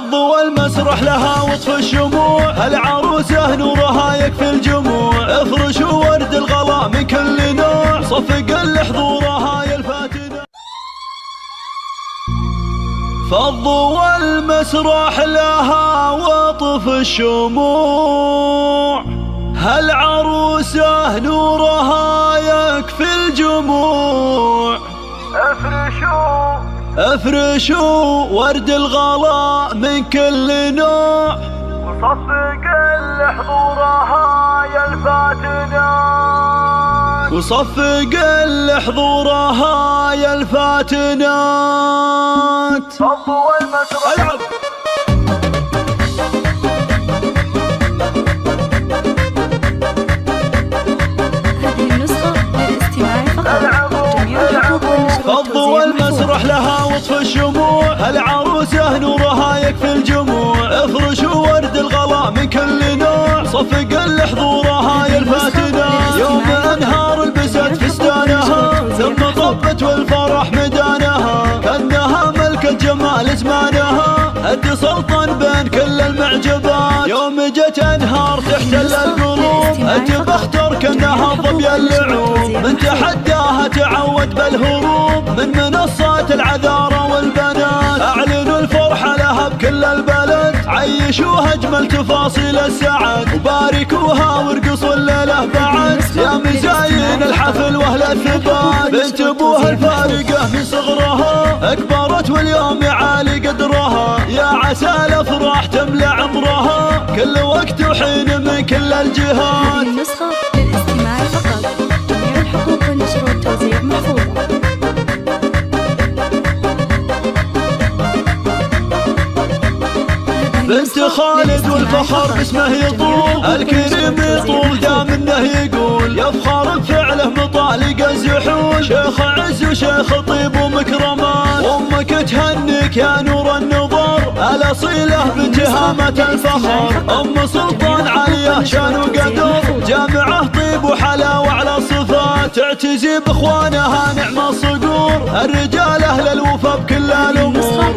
فالضوء المسرح لها وطف الشموع، العروسة نورها يكفي الجموع، افرشوا ورد الغلا من كل نوع، صفق لحضورها يلفاتنا. فالضوء المسرح لها وطف الشموع، هالعروسة نورها يكفي الجموع، افرشوا ورد الغلا من كل نوع، وصفق لحضورها يلفاتنا، وصفق لحضورها يلفاتنات. فالضوء المسرح فالضوء المسرح لها وطف الشموع، العروسة نورها يكفي الجموع، افرشوا ورد الغلا من كل نوع، صفق لحضورها يلفاتنا. يوم انهار لبست فستانها، ثم طبت والفرح مدانها، كأنها ملكة جمال زمانها، هد سلطن بين كل المعجبات. يوم جت انهار تحتل القلوب، انت بختر كأنها ظبي اللعوب، من تحداها تعود بالهروب، من منصات العذارى والبنات. اعلنوا الفرحة لها بكل البلد، عيشوها اجمل تفاصيل السعد، وباركوها وارقصوا الليلة بعد، يا مزاين الحفل واهل الثبات. بنت ابوها الفارقة من صغرها، اكبرت واليوم يعالي قدرها، يا عسى الافراح تملى عمرها، كل وقت وحين من كل الجهات. هذه النسخة للاستماع فقط، جميع الحقوق والنشر والتوزيع محفوظة. بنت خالد والفخر باسمه يطول، الكريم يطول دام انه يقول، يفخر بفعله مطالق الزحول، شيخ عز وشيخ طيب ومكرمان. وامك تهنيك يا نور النظر، الاصيله بنت هامة الفخر، ام سلطان عاليه شان وقدر، جامعه طيب وحلاوه على الصفات، تعتزي باخوانها نعم الصقور، الرجال اهل الوفا بكل الامور،